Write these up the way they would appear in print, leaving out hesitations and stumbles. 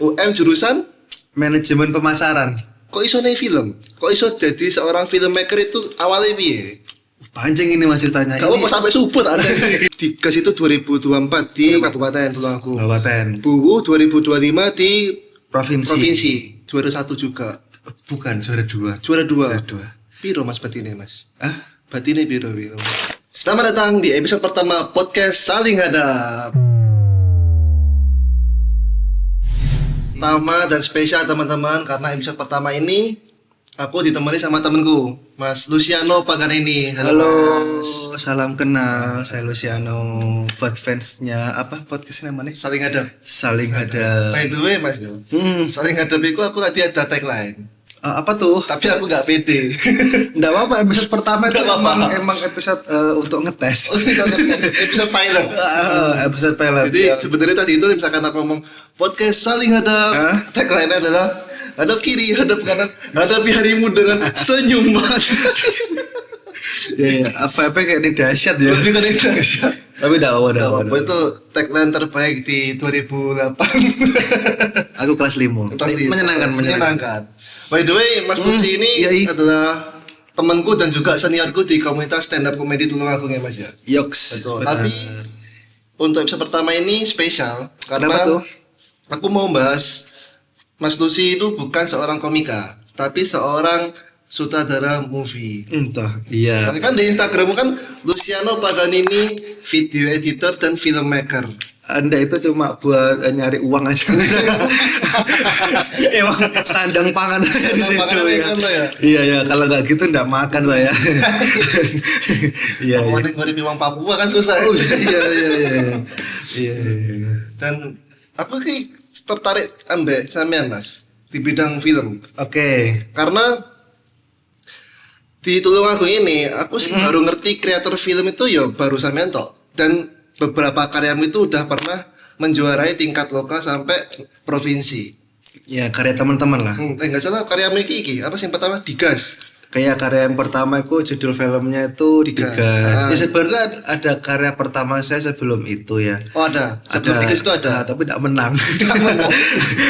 UM jurusan manajemen pemasaran. kok iso nih film? Kok iso jadi seorang filmmaker itu awalnya piye? Panjang ini Mas ceritanya. Kamu Ini mau sampai subur ada di gas itu 2024 di Kabupaten Tulungagung. Kabupaten Buwu 2025 di provinsi. juara 1 juga. Bukan juara 2. Juara 2. Juara 2. Piro Mas batine Mas? Ah, Batine piro? Selamat datang di episode pertama podcast Saling Hadap. Pertama dan spesial teman-teman karena episode pertama ini aku ditemani sama temenku Mas Luciano Pagarini. halo, Mas. salam kenal. Saya Luciano. Buat fansnya apa podcastnya namanya? Saling Hadap. Saling Hadap. By the way Mas, Saling Hadap itu aku tadi ada tagline. Apa tuh? Tapi aku gak pede. Nggak apa-apa, episode pertama itu Nggak apa-apa. emang episode untuk ngetes. Episode pilot. Episode pilot. Jadi sebenarnya tadi itu misalkan aku ngomong podcast Saling Hadap, tagline-nya adalah hadap kiri, hadap kanan, hadapi harimu dengan senyuman. Ya, apa kayak ini dahsyat ya. Lebih dari dahsyat. Tapi dah Apa itu tagline terbaik di 2008. Aku kelas 5. Menyenangkan. By the way, Mas Lucy ini adalah temanku dan juga seniorku di komunitas stand up comedy Tulungagung ya Mas ya. Yoks. Betul. Tapi untuk episode pertama ini spesial karena kenapa tuh? Aku mau bahas Mas Lucy itu bukan seorang komika, tapi seorang sutradara movie. Entah. Iya. Kan di Instagrammu kan Luciano Paganini video editor dan filmmaker. Anda itu cuma buat nyari uang aja. Emang sandang pangan saya di situ ya. Iya ya, kalau nggak gitu nggak makan saya. Iya. Mau nikmati uang Papua kan susah. Iya. Dan aku kayak tertarik ambek sampean Mas di bidang film. Oke. Karena di Tulungagung ini aku sih baru ngerti kreator film itu ya baru sampean tok. Dan beberapa karyamu itu udah pernah menjuarai tingkat lokal sampai provinsi. Ya, karya teman-teman lah. Enggak salah karyamu iki apa sih yang pertama Digas. Kayak karya yang pertama itu judul filmnya itu Digas. Ya sebenarnya ada karya pertama saya sebelum itu ya. Oh ada. Sebelum Digas itu ada. Tapi tidak menang.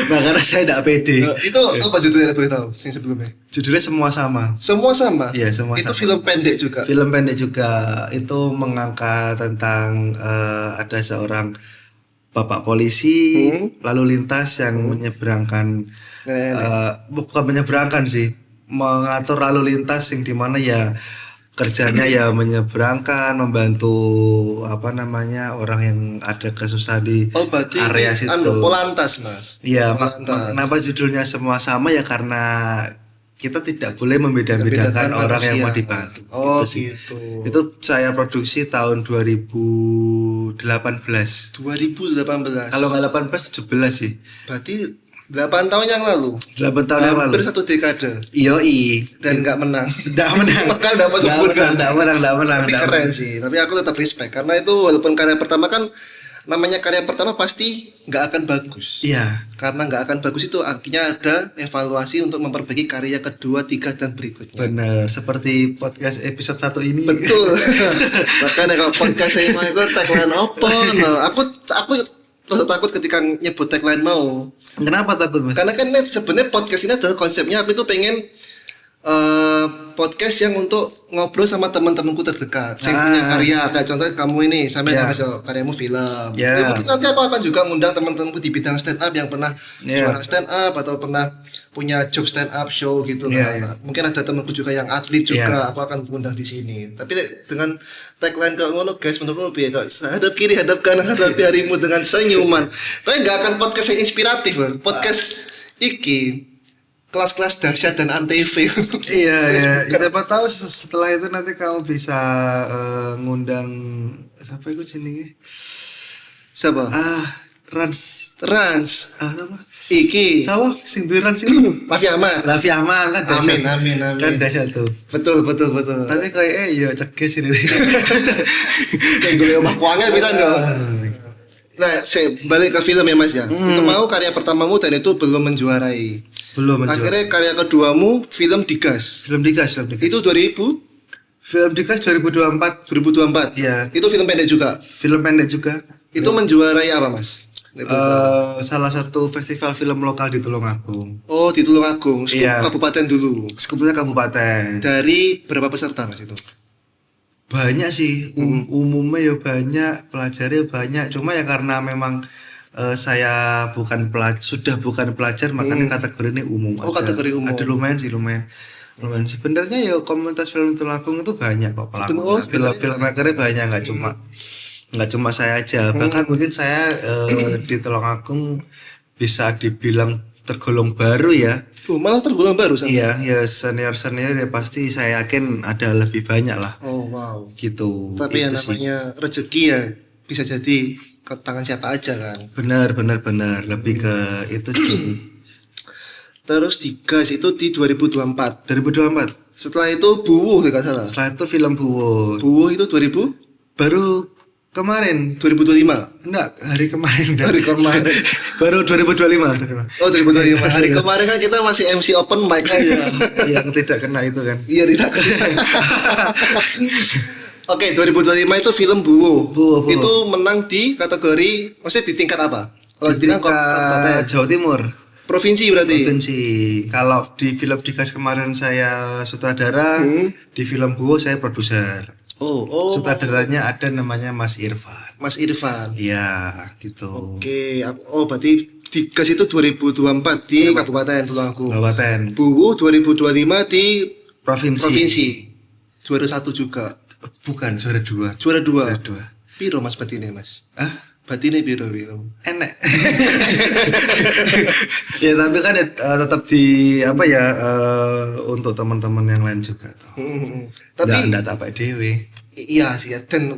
Nah, karena saya tidak pede. Itu apa judulnya boleh tahu? Yang sebelumnya. Judulnya Semua Sama. Semua sama. Iya, semua itu sama. film pendek juga. Film pendek juga. Itu mengangkat tentang ada seorang bapak polisi lalu lintas yang menyeberangkan bukan menyeberangkan sih, mengatur lalu lintas yang dimana ya kerjanya ya menyeberangkan, membantu apa namanya orang yang ada kesusahan di area situ. Polantas Mas. Iya, kenapa judulnya Semua Sama ya karena kita tidak boleh membeda-bedakan orang yang mau dibantu. Oh gitu. Itu saya produksi tahun 2018. 2018. Kalau nggak 18, 17 sih. Berarti 8 tahun yang lalu. 8 tahun yang lalu. Hampir 1 dekade. Yoi. Dan nggak menang. Nggak menang. Kan nggak masuk kan. Nggak menang. Tapi keren sih. Tapi aku tetap respect karena itu walaupun karya pertama kan namanya karya pertama pasti nggak akan bagus. Iya. Karena nggak akan bagus itu artinya ada evaluasi untuk memperbaiki karya kedua, tiga dan berikutnya. Benar. Seperti podcast episode 1 ini. Betul. Makanya kalau podcast saya mau itu tagline apa? Nah, aku takut ketika nyebut tagline mau. Kenapa takut Mas? Karena kan sebenarnya podcast ini adalah konsepnya aku itu pengen podcast yang untuk ngobrol sama teman-temanku terdekat yang punya karya, kayak contoh kamu ini sampai karyamu film. Ya, mungkin nanti aku akan juga ngundang teman-temanku di bidang stand up yang pernah juara stand up atau pernah punya job stand up show gitu lah. Mungkin ada temanku juga yang atlet juga, aku akan ngundang di sini. Tapi dengan tagline kayak ngono guys, menurutmu piye kok hadap kiri, hadap kanan, hadapi harimu dengan senyuman. Tapi enggak akan podcast yang inspiratif, podcast iki kelas-kelas dahsyat dan antv. Iya. Siapa tahu setelah itu nanti kamu bisa ngundang siapa itu jenenge? Siapa? Rans. Apa? Iki. Siapa sing duwe Rans iku? Raffi Ahmad Kan dahsyat. Amin. Kan dahsyat tuh. Betul. Tapi kayak ya ceges ini. Kayak gue omah kuangnya bisa enggak? Nah, saya balik ke film ya Mas ya. Itu mau karya pertamamu dan itu belum menjuarai. Akhirnya karya keduamu film Digas. Film Digas. Itu 2000? Film Digas 2024. Iya. Itu film pendek juga. Itu menjuarai apa Mas? Salah satu festival film lokal di Tulungagung. Oh, di Tulungagung, skup Iya. kabupaten dulu. Skupnya kabupaten. Dari berapa peserta Mas itu? Banyak sih, umumnya ya banyak, pelajarnya banyak. Cuma ya karena memang saya sudah bukan pelajar, makanya kategori ini umum. Oh, aja. kategori umum. Ada lumayan sih, lumayan. Sebenarnya ya komunitas film Tulungagung itu banyak kok pelakunya. Oh, sebenarnya Filmmakernya banyak, nggak cuma saya aja. Bahkan mungkin saya di Tulungagung bisa dibilang tergolong baru ya. Oh, malah tergolong baru sama. Iya, ya senior ya pasti saya yakin ada lebih banyak lah. Oh, wow. Gitu. Tapi yang Itu sih. namanya rezeki ya bisa jadi ke tangan siapa aja kan. Benar, lebih ke itu sih. Terus di GAS itu di 2024. 2024. Setelah itu Buwuh tidak salah. Setelah itu film Buwo. Buwuh itu 2000 Baru kemarin. 2025. Enggak, hari kemarin. Hari kemarin. Baru 2025. Oh, 2025. Hari kemarin kan kita masih MC open mic aja. Yang tidak kena itu kan. Iya, tidak kena. Oke, 2025 itu film Buwuh. Buwuh. Itu menang di kategori, maksudnya di tingkat apa? Kalau di tingkat Tingkat Jawa Timur. provinsi berarti. Provinsi. Kalau di film Digas kemarin saya sutradara, di film Buwo saya produser. Oh. Sutradaranya ada namanya Mas Irfan. Mas Irfan. Iya, gitu. Oke, berarti di GAS itu 2024 di Kabupaten Tulungagung. Kabupaten. Buwuh 2025 di Provinsi. Juara 1 juga. Bukan, juara 2. Juara 2. Juara 2. Piro Mas batine, Mas? Ah, Batine piro? enek. Ya tapi kan tetap di apa ya untuk teman-teman yang lain juga toh. Tapi nggak tak dewe. iya sih ya. Dan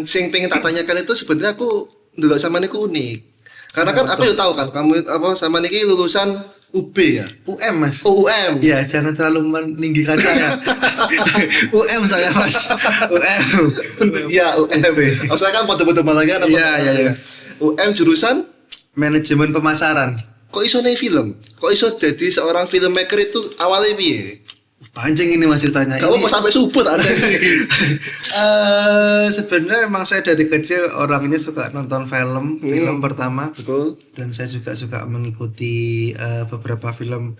sing pengen tak tanyakan itu sebenarnya aku ndelok sama niku unik. Karena kan aku tahu kan kamu apa sama niki lulusan UB ya. UM Mas. Oh, UM. Ya jangan terlalu meninggikan saya. UM saya Mas. UM. Iya, UM. Oh, saya kan pada malangan apa? Iya. UM jurusan Manajemen pemasaran. kok iso nih film? Kok iso jadi seorang filmmaker itu awalnya piye? Panjang ini Mas ceritanya. Kamu mau sampai subuh ada. Sebenarnya emang saya dari kecil orangnya suka nonton film pertama. Betul. Dan saya juga suka mengikuti beberapa film.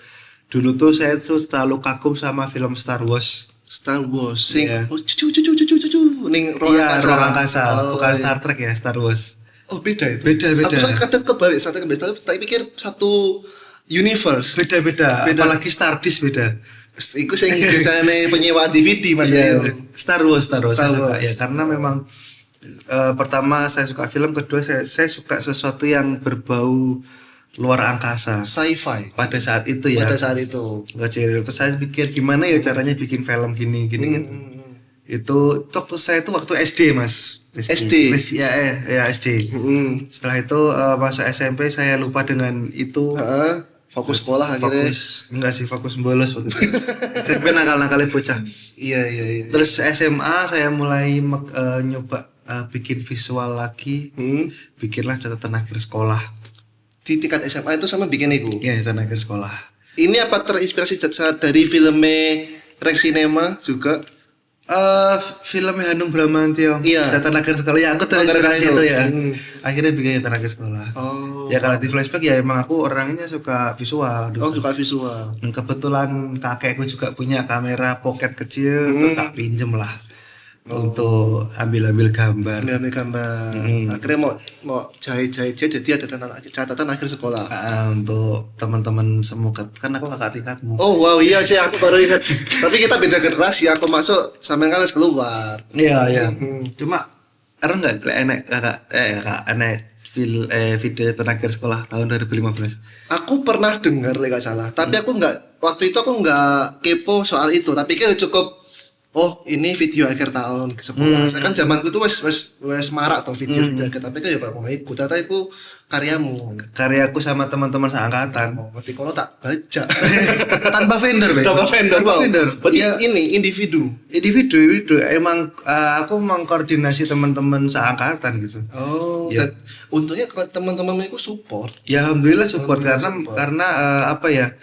Dulu tuh saya tuh selalu kagum sama film Star Wars. Star Wars sing Iya. cucu ning Iya, ruang angkasa, Oh, bukan iya. Star Trek ya, Star Wars. Oh, beda itu. Beda. Aku kadang kebalik, tapi pikir satu universe. Beda. Apalagi Stardust beda. Iku sing biasane penyewaan DVD Mas. Iya, ya. Star Wars saya suka Wars. ya karena memang pertama saya suka film, kedua saya suka sesuatu yang berbau luar angkasa Sci-fi pada saat itu ya. pada saat itu. Kecil terus saya pikir gimana ya caranya bikin film gini kan. Itu waktu SD Mas. SD? Ya SD. Setelah itu masuk SMP saya lupa dengan itu. Heeh. Fokus sekolah akhirnya. Fokus bolos waktu itu. SMP nakal-nakalnya bocah. Iya. Terus SMA saya mulai nyoba bikin visual lagi. Bikinlah catatan akhir sekolah. Di tingkat SMA itu sama bikin itu. Iya, catatan akhir sekolah. Ini apa terinspirasi dari filmnya Rex Cinema juga? Filmnya Hanung Bramantyo. Iya. Catatan akhir sekolah ya, aku terinspirasi itu ya. Akhirnya bikin catatan akhir sekolah. Oh. Ya kalau di flashback ya emang aku orangnya suka visual. Oh, suka visual. Dan kebetulan kakekku juga punya kamera pocket kecil, terus tak pinjem lah untuk ambil gambar. Ambil gambar. Akhirnya mau jahit jadi ada catatan akhir sekolah. Untuk teman-teman semua kan aku kakak tingkatmu. Oh wow, iya sih aku baru ingat. Tapi kita beda generasi. Aku masuk sampai kan harus keluar. Iya. Cuma nggak enak kakak video terakhir sekolah tahun 2015. Aku pernah dengar nggak salah. Tapi aku nggak waktu itu aku nggak kepo soal itu. Tapi kan cukup. Oh ini video akhir tahun ke sekolah. Saya kan zamanku tuh wes marak tuh video akhir. Tapi kan ya pak mau ikut. Ternyata itu Karyaku sama teman-teman seangkatan. Oh, berarti kalau tak baca. Tanpa vendor, Tanpa vendor. Berarti Ya, ini individu. Emang aku mengkoordinasi teman-teman seangkatan gitu. Oh, Ya. dan untungnya teman-teman itu support. Ya alhamdulillah support karena apa ya?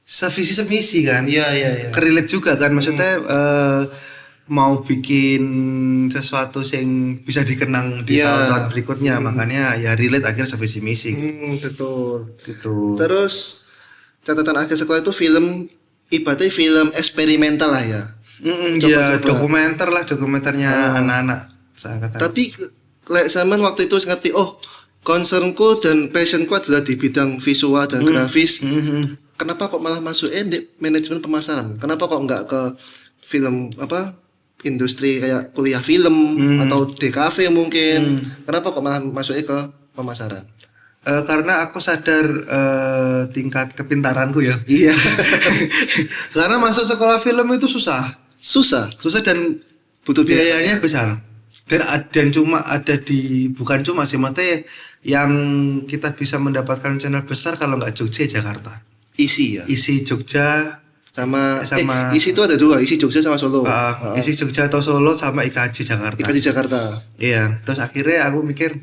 Sevisi semisi kan. Iya. Kerelate juga kan maksudnya mau bikin sesuatu yang bisa dikenang di tahun-tahun berikutnya, makanya ya relate akhirnya visi misi. Betul. Gitu. Terus catatan akhir sekolah itu film ibaratnya film eksperimental lah ya. Ya dokumenternya anak-anak seangkatan. Tapi zaman waktu itu ngerti, oh concernku dan passionku adalah di bidang visual dan grafis. Kenapa kok malah masuk di manajemen pemasaran? Kenapa kok nggak ke film industri kayak kuliah film atau DKV mungkin? Kenapa kok malah masuknya ke pemasaran? Karena aku sadar tingkat kepintaranku ya. Iya. Karena masuk sekolah film itu susah dan butuh biayanya besar. Dan cuma ada bukan cuma sih, maksudnya yang kita bisa mendapatkan channel besar kalau nggak Jogja, Jakarta. Isi Jogja sama isi itu ada dua, isi Jogja sama Solo. Isi Jogja atau Solo sama IKJ Jakarta. Iya, terus akhirnya aku mikir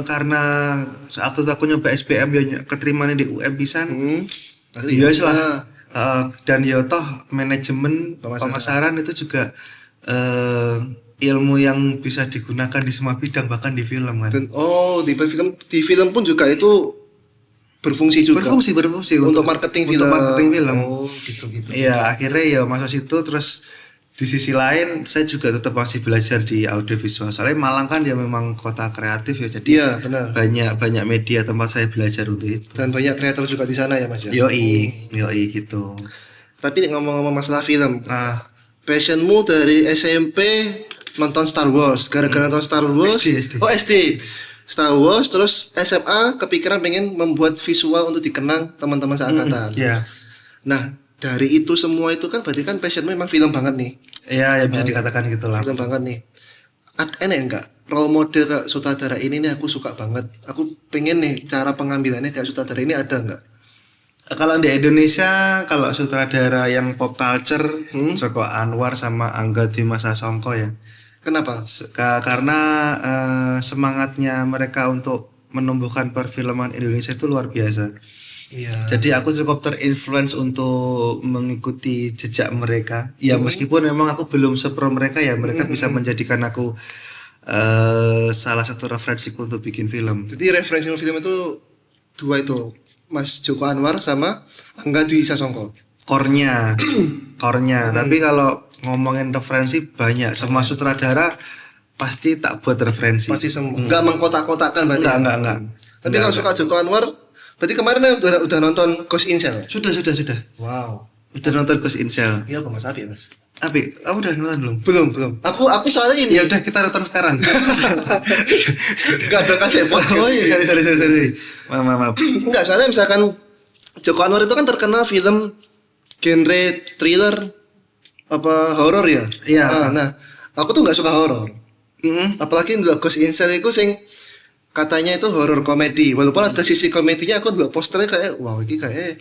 karena waktu aku nyoba SBM ya keterimanya di UM pisan. Ya lah. Dan ya toh manajemen pemasaran itu juga ilmu yang bisa digunakan di semua bidang, bahkan di film kan. Di film pun juga itu berfungsi untuk marketing film. Oh, gitu. Iya, akhirnya ya masuk situ. Terus di sisi lain saya juga tetap masih belajar di audiovisual. Soalnya Malang kan dia memang kota kreatif ya. Jadi benar. banyak media tempat saya belajar untuk itu. Dan banyak kreator juga di sana ya Mas ya. Yoi gitu. Tapi ngomong-ngomong masalah film, passionmu dari SMP nonton Star Wars, gara-gara nonton Star Wars. SD. Oh SD. Star Wars, terus SMA kepikiran pengen membuat visual untuk dikenang teman-teman seangkatan. Nah, dari itu semua itu kan berarti kan passionmu memang film banget nih. Iya, ya bisa dikatakan gitulah. Film banget nih. Enak enggak role model sutradara ini nih aku suka banget. Aku pengen nih cara pengambilannya kayak sutradara ini ada enggak? Kalau di Indonesia, kalau sutradara yang pop culture, Joko Anwar sama Angga Dwi Sasongko ya. Kenapa? Karena semangatnya mereka untuk menumbuhkan perfilman Indonesia itu luar biasa. Iya. Jadi aku cukup terinfluence untuk mengikuti jejak mereka. Ya meskipun memang aku belum sepro mereka ya, mereka bisa menjadikan aku salah satu referensiku untuk bikin film. Jadi referensi film itu dua itu, Mas Joko Anwar sama Angga Dwi Sasongko. Core-nya. Tapi kalau ngomongin referensi banyak, semua sutradara pasti tak buat referensi. Pasti semua. Enggak mengkotak-kotakan berarti. Enggak. Tapi kalau suka Joko Anwar, berarti kemarin udah nonton Ghost in Shell? Sudah. Wow. Udah nonton Ghost in Shell. Iya, Mas Abi, Mas. Abi, kamu udah nonton belum? Belum. Aku soalnya ini. Ya udah kita nonton sekarang. Enggak ada kasih podcast. Oh iya, sorry. Maaf. Enggak, soalnya misalkan Joko Anwar itu kan terkenal film genre thriller horor ya. Iya. Nah, aku tuh nggak suka horor. Apalagi dulu Ghost in Shell itu sing katanya itu horor komedi. Walaupun ada sisi komedinya, aku dulu posternya kayak wow, ini kayak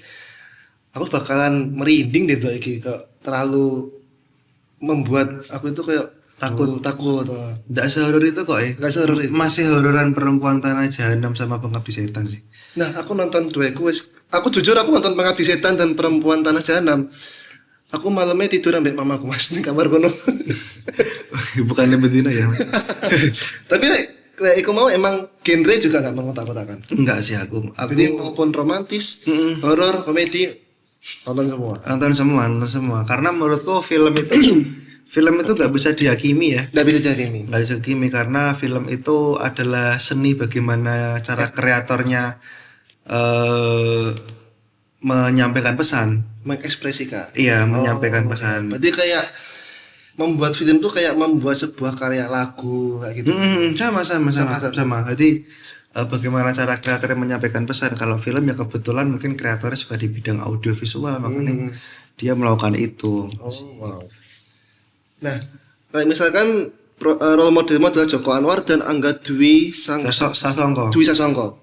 aku bakalan merinding deh dulu iki, kayak terlalu membuat aku itu kayak takut. Nggak sehoror itu kok Nggak sehoror itu. Masih hororan Perempuan Tanah Jahanam sama Pengabdi Setan sih. Nah, aku nonton dua aku jujur aku nonton Pengabdi Setan dan Perempuan Tanah Jahanam. Aku malamnya tidur ambek mamaku Mas di kamar kono. Bukannya betina ya. Tapi kayak aku mau emang genre juga enggak mengotak-kotakan. Enggak sih aku. Jadi maupun romantis, horor, komedi nonton semua. Karena menurutku film itu nggak bisa dihakimi ya. Nggak bisa dihakimi karena film itu adalah seni bagaimana cara kreatornya menyampaikan pesan, mengekspresikan. Iya, menyampaikan pesan. Berarti kayak membuat film tuh kayak membuat sebuah karya lagu kayak gitu. Sama. Jadi bagaimana cara kreatornya menyampaikan pesan. Kalau film ya kebetulan mungkin kreatornya suka di bidang audiovisual, makanya dia melakukan itu. Oh, wow. Nah, kayak misalkan role modelmu adalah Joko Anwar dan Angga Dwi Sasongko.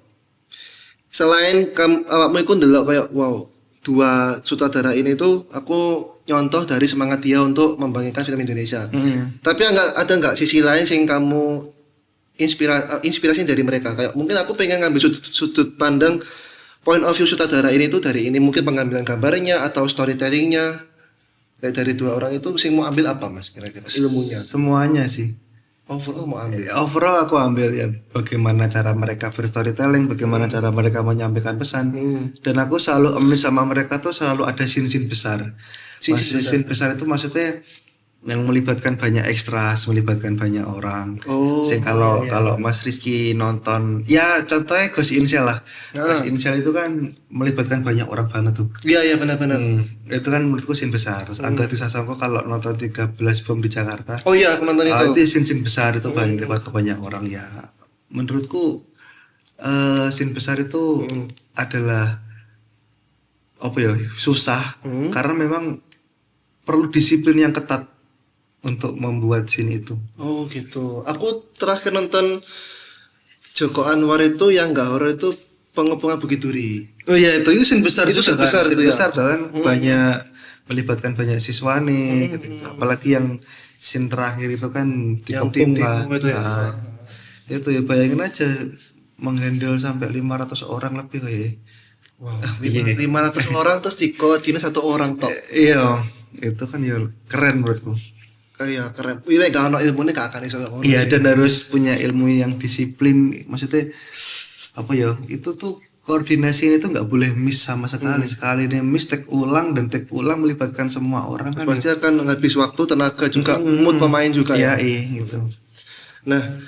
Selain awakmu iku ndelok kayak wow, dua sutradara ini tuh aku nyontoh dari semangat dia untuk membangkitkan film Indonesia. Tapi ada nggak sisi lain yang kamu inspirasi dari mereka? Kayak mungkin aku pengen ngambil sudut pandang point of view sutradara ini tuh dari ini, mungkin pengambilan gambarnya atau storytellingnya. Kayak dari 2 orang itu sing mau ambil apa Mas kira-kira ilmunya? Semuanya sih. Overall mau ambil. Overall aku ambil ya bagaimana cara mereka berstorytelling, bagaimana cara mereka menyampaikan pesan. Dan aku selalu amazed sama mereka tuh selalu ada scene-scene besar. Scene besar itu maksudnya yang melibatkan banyak ekstras, melibatkan banyak orang. Kalau Mas Rizky nonton, ya contohnya Ghost in Shell lah. Ghost in Shell itu kan melibatkan banyak orang banget tuh. Iya benar-benar. Itu kan menurutku scene besar. Terus Angga Sasongko kalau nonton 13 Bom di Jakarta. Oh iya, aku nonton itu. Itu scene besar itu banyak melibatkan banyak orang ya. Menurutku scene besar itu adalah apa ya, susah karena memang perlu disiplin yang ketat untuk membuat scene itu. Oh gitu. Aku terakhir nonton Joko Anwar itu yang enggak horor itu Pengepungan Bukit Duri. Oh iya, itu scene besar itu juga besar, kan. Itu besar kan. Banyak melibatkan banyak siswa nih gitu. Apalagi yang scene terakhir itu kan dikepung kan. Itu ya. Itu ya bayangin aja menghandle sampai 500 orang lebih kayak. Wow, 500 orang terus dikoordinir 1 orang tok. Iya, itu kan ya keren menurutku. Iya keren. Ini gak ada ilmunya gak akan iso. Iya, dan harus punya ilmu yang disiplin. Maksudnya apa ya? Itu tuh koordinasi ini tuh nggak boleh miss sama sekali. Sekali dia miss take ulang melibatkan semua orang kan. Pasti akan habis waktu, tenaga juga, mood pemain juga ya. Iya, gitu. Nah,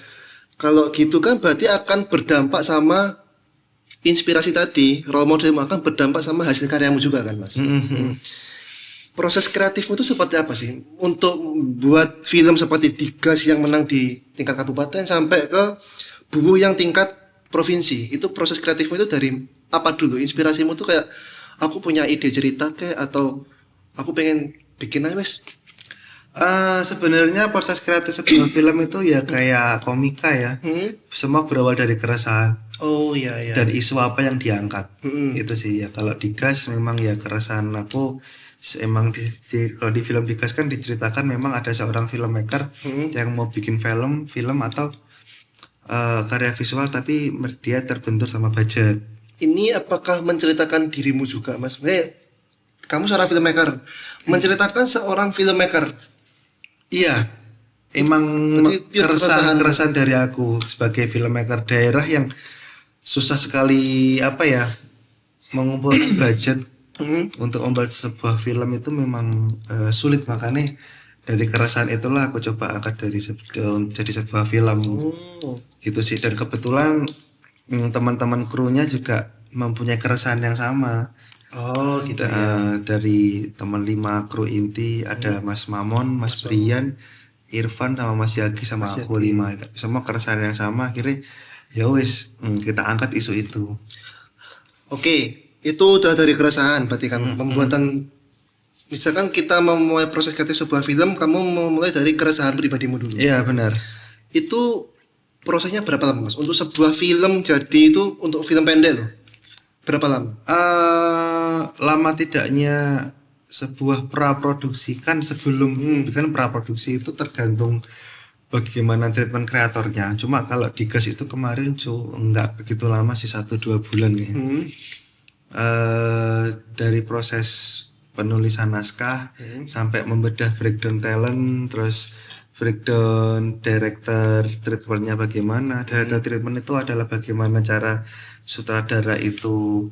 kalau gitu kan berarti akan berdampak sama inspirasi tadi, role modelmu akan berdampak sama hasil karyamu juga kan, Mas? Proses kreatifmu itu seperti apa sih untuk buat film seperti Digas yang menang di tingkat kabupaten sampai ke Bubu yang tingkat provinsi? Itu proses kreatifmu itu dari apa dulu? Inspirasimu tuh kayak aku punya ide cerita kayak atau aku pengen bikin aja wes? Sebenarnya proses kreatif sebuah film itu ya kayak komika ya. Semua berawal dari keresahan. Oh iya. Dan isu apa yang diangkat. Itu sih ya. Kalau Digas memang ya keresahan aku. Emang kalau di film Digas kan diceritakan memang ada seorang filmmaker yang mau bikin film atau karya visual tapi dia terbentur sama budget. Ini apakah menceritakan dirimu juga, Mas? Kamu seorang filmmaker, menceritakan seorang filmmaker. Iya, emang keresahan dari aku sebagai filmmaker daerah yang susah sekali mengumpulkan budget untuk membuat sebuah film itu memang sulit, makanya dari keresahan itulah aku coba angkat jadi sebuah film gitu sih. Dan kebetulan teman-teman krunya juga mempunyai keresahan yang sama. Oh gitu ya. Dari teman 5 kru inti ada Mas Mamon, Mas Brian, Irfan sama Mas Yagi sama aku 5. Semua keresahan yang sama, akhirnya ya wis kita angkat isu itu. Oke. Itu udah dari keresahan, berarti kan pembuatan. Misalkan kita memulai proses kreatif sebuah film, kamu memulai dari keresahan pribadimu dulu. Iya benar. Itu prosesnya berapa lama, Mas? Untuk sebuah film jadi itu untuk film pendek loh. Berapa lama? Lama tidaknya sebuah praproduksi kan sebelum bikin praproduksi itu tergantung bagaimana treatment kreatornya. Cuma kalau Digas itu kemarin enggak begitu lama sih, 1-2 bulan ya. Dari proses penulisan naskah sampai membedah breakdown talent, terus breakdown director treatmentnya bagaimana. Director treatment itu adalah bagaimana cara sutradara itu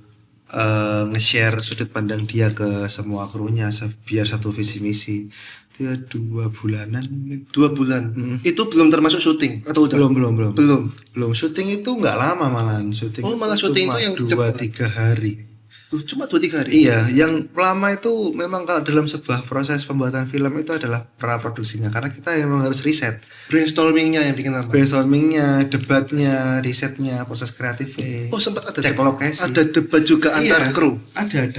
nge-share sudut pandang dia ke semua krunya biar satu visi misi. Itu ya 2 bulanan. 2 bulan. Itu belum termasuk syuting atau udah? Belum. Syuting itu nggak lama malahan. Syuting. Oh, malah syuting itu yang 2-3 hari. Cuma 2-3 hari? Iya, yang lama itu memang kalau dalam sebuah proses pembuatan film itu adalah praproduksinya, karena kita memang harus riset. Brainstormingnya yang bikin lama? Brainstormingnya, debatnya, risetnya, proses kreatifnya. Oh sempat ada cek lokasi. Ada debat juga antar kru? Ada.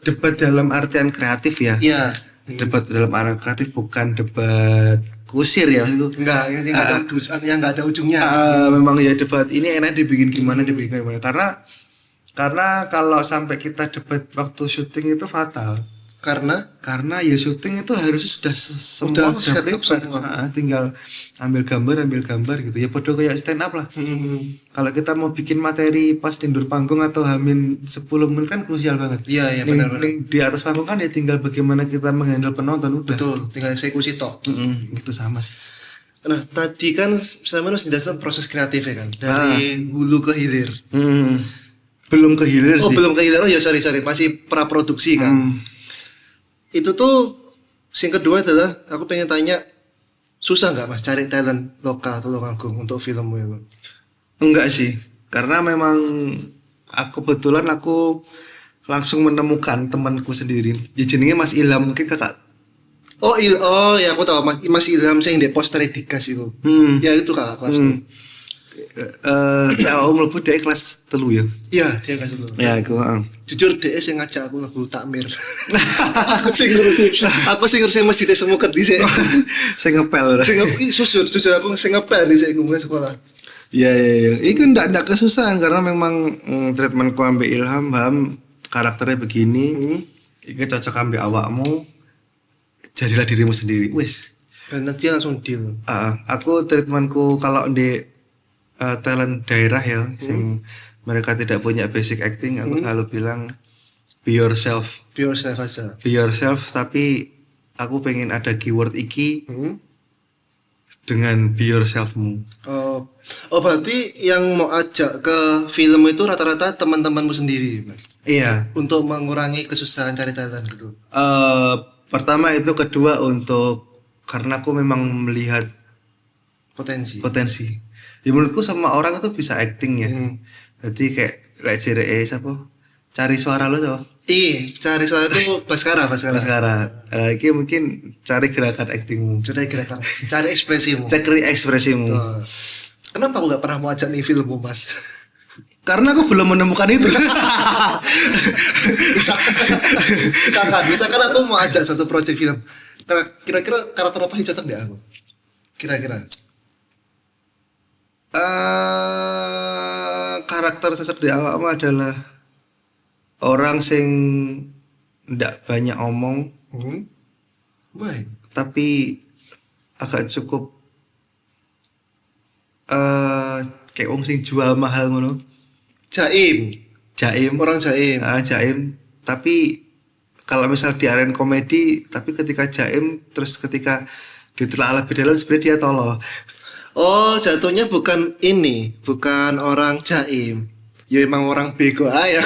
Debat dalam artian kreatif ya. Iya. Debat dalam artian kreatif, bukan debat kusir ya maksudku. Enggak, yang enggak ada ujungnya. Memang ya debat ini enak dibikin gimana. Karena kalau sampai kita debat waktu syuting itu fatal. Karena ya syuting itu harusnya sudah semua udah set up prepare. semua. Tinggal ambil gambar gitu ya, podo kayak stand up lah. Kalau kita mau bikin materi pas tindur panggung atau hamin 10 menit kan krusial banget. Iya benar. Di atas panggung kan ya tinggal bagaimana kita menghandle penonton udah. Betul, tinggal eksekusi tok. Itu sama sih. Nah, tadi kan saya harus menjelaskan proses kreatif ya kan, dari hulu ke hilir. Belum ke hilir Oh, sih. belum ke hilir. Oh ya, sorry, masih pra produksi kan. Itu tuh yang kedua adalah aku pengen tanya, susah nggak Mas cari talent lokal Tulungagung untuk filmmu itu? Enggak sih, karena memang kebetulan aku langsung menemukan temanku sendiri. Ya jenenge Mas Ilham, mungkin kakak. Oh ya aku tahu Mas Ilham sing di poster dikas itu. Ya itu kakak kelasku. Ya mlebu dhek kelas 3 ya. Iya, dia kelas dulu. Ya aku, Jujur dia sing ngajak aku mlebu takmir. aku sing ngurusin masjid semua ke dhisik. Saya ngepel. Jujur aku sing ngepel dhisik ngomong sekolah. Iya. Itu ndak kesusahan karena memang treatmentku ambek Ilham, karakternya begini. Iki cocok ambek awakmu. Jadilah dirimu sendiri. Wis. Dan nanti langsung deal. Aku treatmentku kalau di talent daerah ya, sing mereka tidak punya basic acting, aku selalu bilang be yourself. Be yourself aja. Be yourself, tapi aku pengen ada keyword iki dengan be yourselfmu. Oh berarti yang mau ajak ke film itu rata-rata teman-temanmu sendiri, Mas? Iya. Untuk mengurangi kesusahan cari talent gitu. Pertama itu, kedua karena aku memang melihat potensi. Ya menurutku semua orang itu bisa acting ya. Jadi kayak siapa? Cari suara lo tuh. Cari suara itu Baskara. Ini mungkin cari gerakan actingmu. Cari ekspresimu. Cari ekspresimu. Kenapa aku gak pernah mau ajak nih filmmu, Mas? Karena aku belum menemukan itu. misalkan aku mau ajak suatu project film. Kira-kira karakter apa sih cocok di aku? Kira-kira. Karakter cocok di awakmu adalah orang sing ndak banyak omong. Why? Tapi agak cukup kayak wong sing jual mahal ngono. Jaim. Orang jaim. Jaim. Tapi kalau misal di arena komedi, tapi ketika jaim terus ketika ditelaah lebih dalam sebenarnya dia tolol. Oh, jatuhnya bukan orang jaim. Ya emang orang bego aja.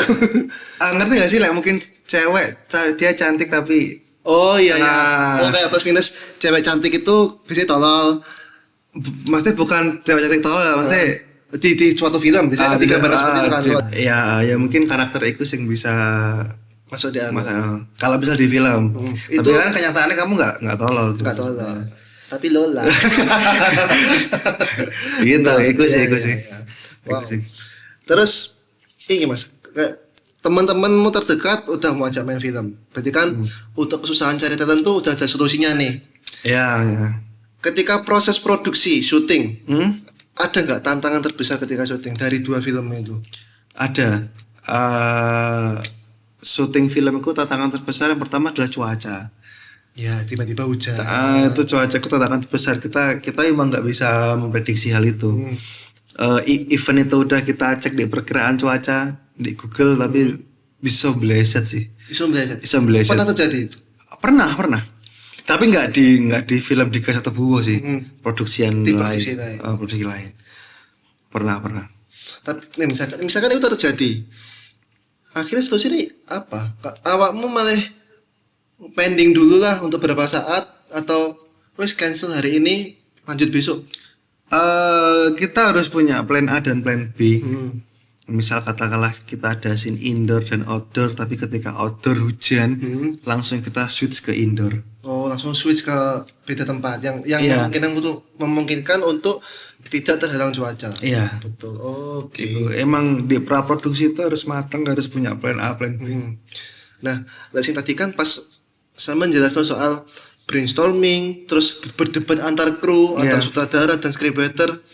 Ngerti gak sih, mungkin cewek dia cantik tapi oh iya. Oh kayak plus minus cewek cantik itu biasanya tolol. Maksudnya bukan cewek cantik tolol lah, maksudnya di suatu film biasanya ketika gambar seperti itu kan. Ya mungkin karakter itu yang bisa masuk di kalau bisa di film. Tapi kan kenyataannya kamu nggak tolol. Nggak tolol. Tapi Lola. Gitu, itu sih. Wow. Terus ini Mas, teman-temanmu terdekat udah mau ajak main film. Berarti kan untuk kesusahan cari talent tuh udah ada solusinya nih. Ya. Ketika proses produksi, syuting, ada nggak tantangan terbesar ketika syuting dari 2 film itu? Ada. Syuting filmku tantangan terbesar yang pertama adalah cuaca. Ya tiba-tiba hujan. Itu cuaca itu tantangan terbesar. Kita emang nggak bisa memprediksi hal itu. Event itu udah kita cek di perkiraan cuaca di Google, tapi bisa meleset sih. Bisa meleset. Pernah terjadi itu? Pernah. Tapi nggak di film Digas atau Buwo sih. Produksi lain. Pernah. Tapi nih, misalkan itu terjadi. Akhirnya solusi ini apa? Awakmu malah pending dulu lah untuk beberapa saat atau wes cancel hari ini lanjut besok? Kita harus punya plan A dan plan B. Misal katakanlah kita ada scene indoor dan outdoor, tapi ketika outdoor hujan, langsung kita switch ke indoor. Oh, langsung switch ke beda tempat yang memungkinkan untuk tidak terhalang cuaca. Iya. Betul. Oke. Emang di praproduksi itu harus matang, harus punya plan A, plan B. Nah, tadi kan pas saya menjelaskan soal brainstorming, terus berdebat antar kru, antar sutradara dan scriptwriter.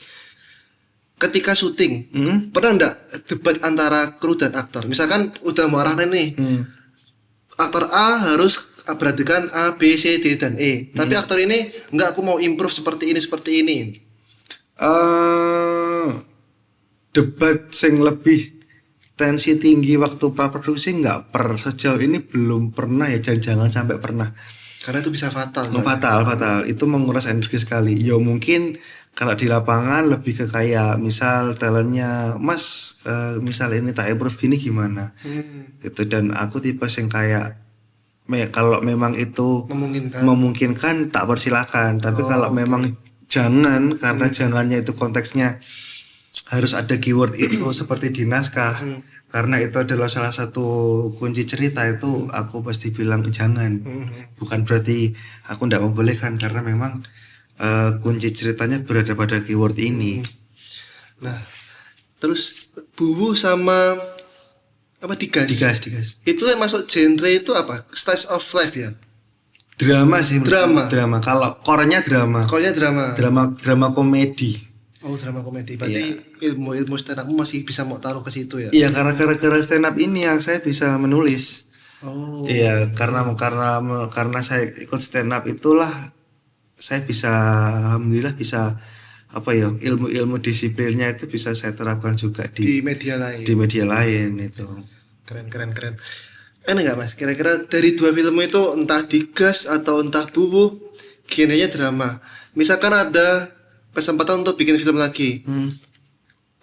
Ketika syuting, pernah enggak debat antara kru dan aktor? Misalkan udah mau arahan nih, aktor A harus berarti kan A, B, C, D dan E. Tapi aktor ini enggak, aku mau improve seperti ini seperti ini. Debat sing lebih tensi tinggi waktu praproduksi sejauh ini belum pernah ya, jangan sampai pernah. Karena itu bisa fatal. Fatal. Itu menguras energi sekali. Ya mungkin kalau di lapangan lebih ke kayak misal talentnya Mas, misal ini tak improve gini gimana. Itu, dan aku tipe yang kayak kalau memang itu memungkinkan tak persilakan. Tapi kalau memang jangan, karena jangannya itu konteksnya harus ada keyword itu seperti di naskah. Karena itu adalah salah satu kunci cerita, itu aku pasti bilang jangan. Bukan berarti aku tidak membolehkan, karena memang kunci ceritanya berada pada keyword ini. Nah, terus Buwu sama apa Digas? Itu yang masuk genre itu apa? Slice of life ya? Drama sih. Drama. Kalau core-nya drama. Drama komedi. Oh, drama komedi. Berarti ilmu stand up masih bisa mau taruh ke situ ya? Iya, karena gara-gara stand up ini yang saya bisa menulis. Oh. Iya, karena saya ikut stand up itulah saya bisa, alhamdulillah bisa ilmu disiplinnya itu bisa saya terapkan juga di media lain. Di media lain itu. Keren. Enak nggak Mas? Kira-kira dari 2 film itu, entah Digas atau entah Buwu, genrenya drama. Misalkan ada kesempatan untuk bikin film lagi,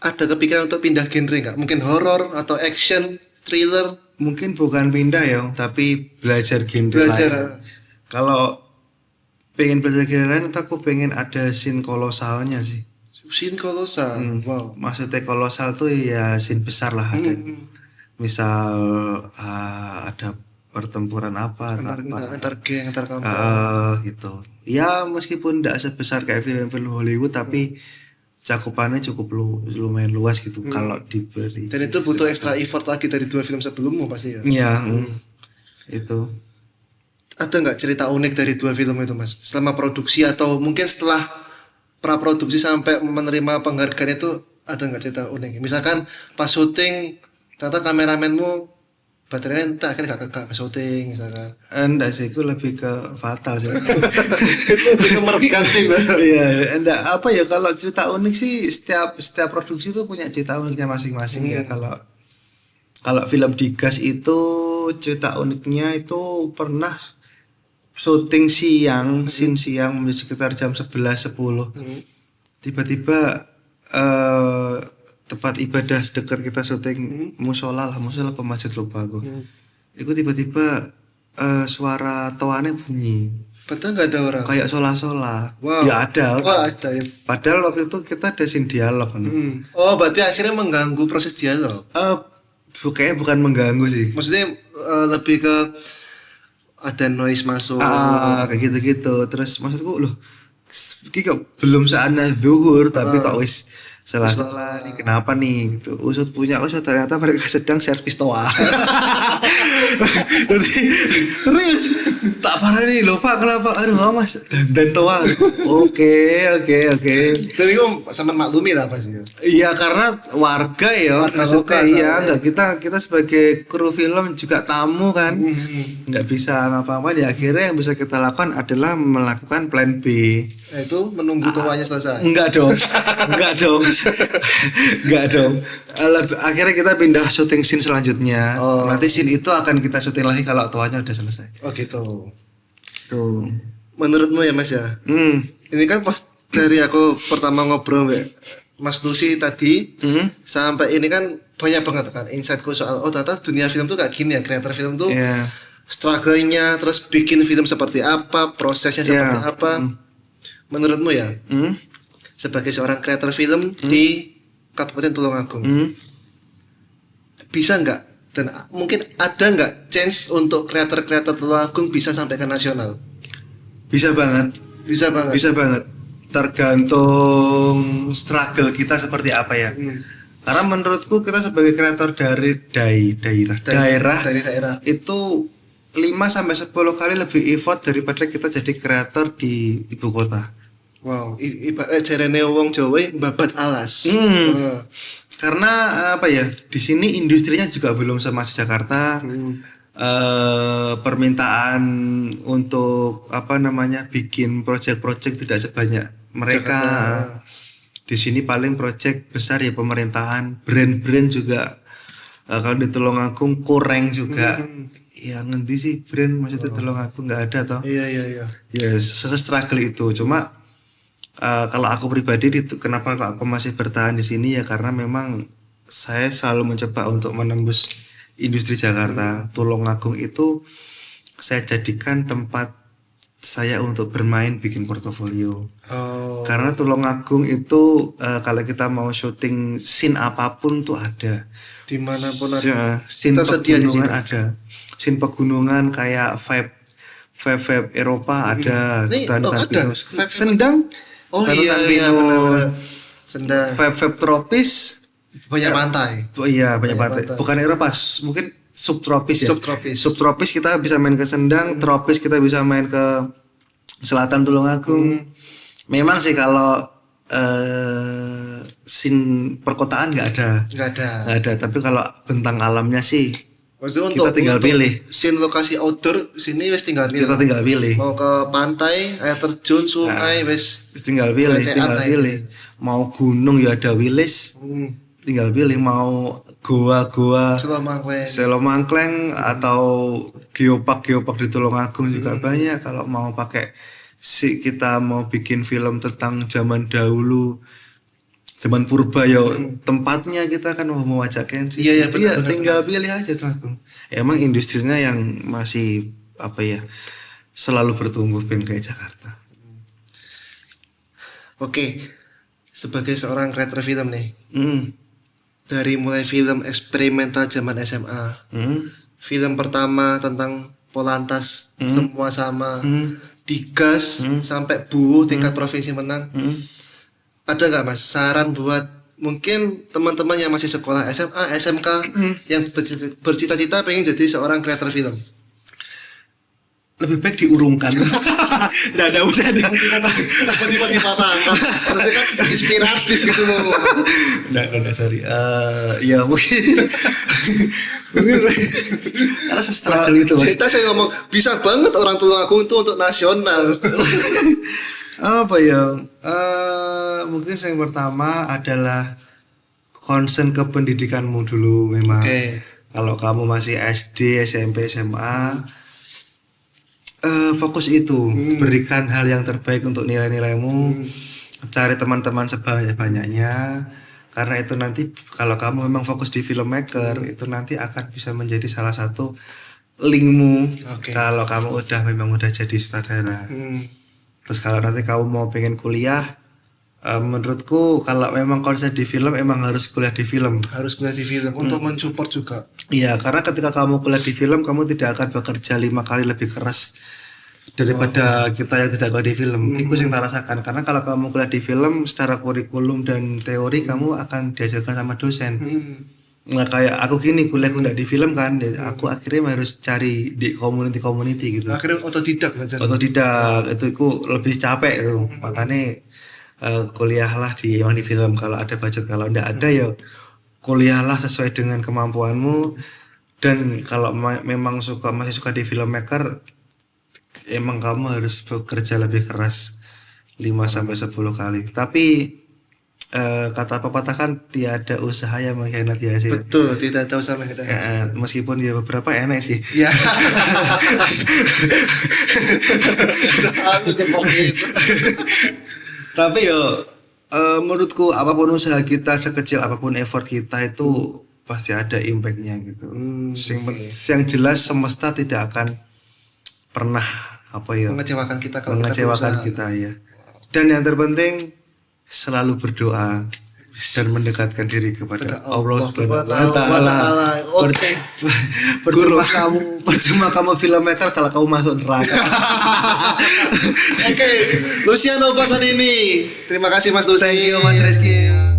ada kepikiran untuk pindah genre nggak? Mungkin horor atau action, thriller? Mungkin bukan pindah ya, tapi belajar genre lain. Kalau pengen belajar genre lain, aku pengen ada scene kolosalnya sih. Scene kolosal. Wow. Maksudnya kolosal tuh ya scene besar lah ada. Misal ada pertempuran apa antar geng, antar kampung. Gitu. Ya meskipun tidak sebesar kayak film-film Hollywood, tapi cakupannya cukup lumayan luas gitu kalau diberi. Dan itu butuh extra effort lagi dari 2 film sebelummu pasti ya. Iya. Itu. Ada nggak cerita unik dari 2 film itu Mas? Selama produksi atau mungkin setelah praproduksi sampai menerima penghargaan itu, ada nggak cerita unik? Misalkan pas syuting ternyata kameramenmu baterainya entah akhirnya gak ke syuting misalkan. Enggak sih, itu lebih ke fatal sih. Itu lebih ke merugikan tim. Iya, enggak apa ya, kalau cerita unik sih setiap produksi itu punya cerita uniknya masing-masing ya. Kalau film Digas itu cerita uniknya itu pernah syuting siang, scene siang sekitar jam 11.10. Tiba-tiba tempat ibadah dekat kita syuting, musola apa masjid lupa aku. Itu tiba-tiba suara toane bunyi. Padahal nggak ada orang. Kayak sola-sola. Wow. Ya ada. Ada ya. Padahal waktu itu kita ada scene dialog kan. Oh, berarti akhirnya mengganggu proses dialog. Kayaknya bukan mengganggu sih. Maksudnya lebih ke ada noise masuk. Kayak gitu-gitu. Terus maksudku loh, ini kok belum saatnya zuhur tapi kok wis salah nih, kenapa nih gitu. Usut ternyata mereka sedang servis toa. Jadi serius tak parah nih loh Pak, kenapa? Aduh Mas dan toa. Oke. Dan itu sama maklumi lah pasti. Iya, karena warga maksudnya iya, enggak kita sebagai kru film juga tamu kan. Enggak bisa ngapa-ngapain. Akhirnya yang bisa kita lakukan adalah melakukan plan B. Itu menunggu toanya selesai. Enggak dong. Akhirnya kita pindah syuting scene selanjutnya. Nanti scene itu akan kita syuting lagi kalau toanya udah selesai. Oh gitu. Tuh. Menurutmu ya Mas ya? Ini kan pas dari aku pertama ngobrol Mas Lucy tadi sampai ini kan banyak banget kan insightku soal ternyata dunia film tuh kayak gini ya, kreator film tuh struggle-nya, terus bikin film seperti apa, prosesnya seperti apa. Menurutmu ya, sebagai seorang kreator film di Kabupaten Tulungagung, bisa nggak dan mungkin ada nggak chance untuk kreator-kreator Tulungagung bisa sampai ke nasional? Bisa banget. Tergantung struggle kita seperti apa ya. Karena menurutku kita sebagai kreator dari daerah itu 5-10 kali lebih effort daripada kita jadi kreator di ibu kota. Wow, jarene wong Jawa babat alas. Karena apa ya? Di sini industrinya juga belum semasif Jakarta. permintaan untuk bikin project-project tidak sebanyak mereka. Di sini paling project besar ya pemerintahan, brand-brand juga. Kalau di Tulungagung kurang juga. Ya ngendi sih brand maksudnya Tulungagung nggak ada toh. Iya. Ya struggle itu. Cuma kalau aku pribadi kenapa aku masih bertahan di sini ya karena memang saya selalu mencoba untuk menembus industri Jakarta. Tulungagung itu saya jadikan tempat saya untuk bermain bikin portofolio. Karena Tulungagung itu kalau kita mau syuting scene apapun tuh ada. Dimanapun ada. Ya, scene pegunungan ada. Scene pegunungan kayak vibe Eropa ada. Hutan Pinus. Sendang. Iya benar. Sendang. Vibe tropis. Banyak pantai. Iya banyak pantai. Bukan Eropa, mungkin subtropis ya. Subtropis kita bisa main ke Sendang, tropis kita bisa main ke selatan Tulungagung. Memang sih kalau scene perkotaan nggak ada. Tapi kalau bentang alamnya sih maksudnya kita tinggal pilih. Scene lokasi outdoor sini wes tinggal pilih. Kita tinggal pilih. Mau ke pantai, air terjun, sungai wes tinggal pilih. Mau gunung ya ada Wilis. Tinggal pilih mau goa-goa Selomangkleng atau geopark di Tulungagung juga banyak. Kalau mau pakai kita mau bikin film tentang zaman dahulu, zaman purba ya tempatnya kita kan mau mewajakan sih. Iya, tinggal pilih aja Tulungagung. Emang industrinya yang masih selalu bertumbuh kayak Jakarta. Oke. Sebagai seorang kreator film nih. Dari mulai film eksperimental zaman SMA, film pertama tentang Polantas, semua sama, Digas, sampai Buwuh tingkat provinsi menang. Ada nggak Mas saran buat mungkin teman-teman yang masih sekolah SMA, SMK, yang bercita-cita pengen jadi seorang kreator film? Lebih baik diurungkan. Nggak usah tiba-tiba patah. Harusnya kan inspiratif gitu loh. Nggak sorry. Ya mungkin karena struggle itu. Cerita saya ngomong bisa banget orang Tulungagung itu untuk nasional. Mungkin yang pertama adalah concern ke pendidikanmu dulu memang. Kalau kamu masih SD, SMP, SMA, fokus itu, berikan hal yang terbaik untuk nilai-nilaimu, cari teman-teman sebanyak-banyaknya, karena itu nanti kalau kamu memang fokus di filmmaker, itu nanti akan bisa menjadi salah satu linkmu. Kalau kamu memang udah jadi sutradara. Terus kalau nanti kamu mau pengen kuliah, menurutku kalau memang konsep di film emang harus kuliah di film. Untuk mensupport juga. Iya, karena ketika kamu kuliah di film, kamu tidak akan bekerja 5 kali lebih keras daripada kita yang tidak kuliah di film. Itu yang tak rasakan. Karena kalau kamu kuliah di film, secara kurikulum dan teori kamu akan diajarkan sama dosen. Nggak kayak aku gini, kuliah nggak di film kan, aku akhirnya harus cari di community gitu. Akhirnya otodidak itu lebih capek tuh. Makanya kuliahlah di film kalau ada budget, kalau enggak ada ya kuliahlah sesuai dengan kemampuanmu. Dan kalau memang masih suka di filmmaker, emang kamu harus bekerja lebih keras 5-10 kali. Tapi kata pepatah kan tiada usaha yang mengkhianati hasil. Betul, tidak ada usaha mengkhianati hasil. Meskipun ya beberapa enak sih. Ya. Tapi menurutku apapun usaha kita, sekecil apapun effort kita itu pasti ada impactnya gitu. Yang jelas semesta tidak akan pernah mengecewakan kita kalau mengecewakan kita ya. Dan yang terpenting selalu berdoa dan mendekatkan diri kepada Allah Subhanahu wa taala. Percuma kamu filmmaker kalau kamu masuk neraka. Luciano Baton ini. Terima kasih Mas Lucy. Thank you Mas Rizky.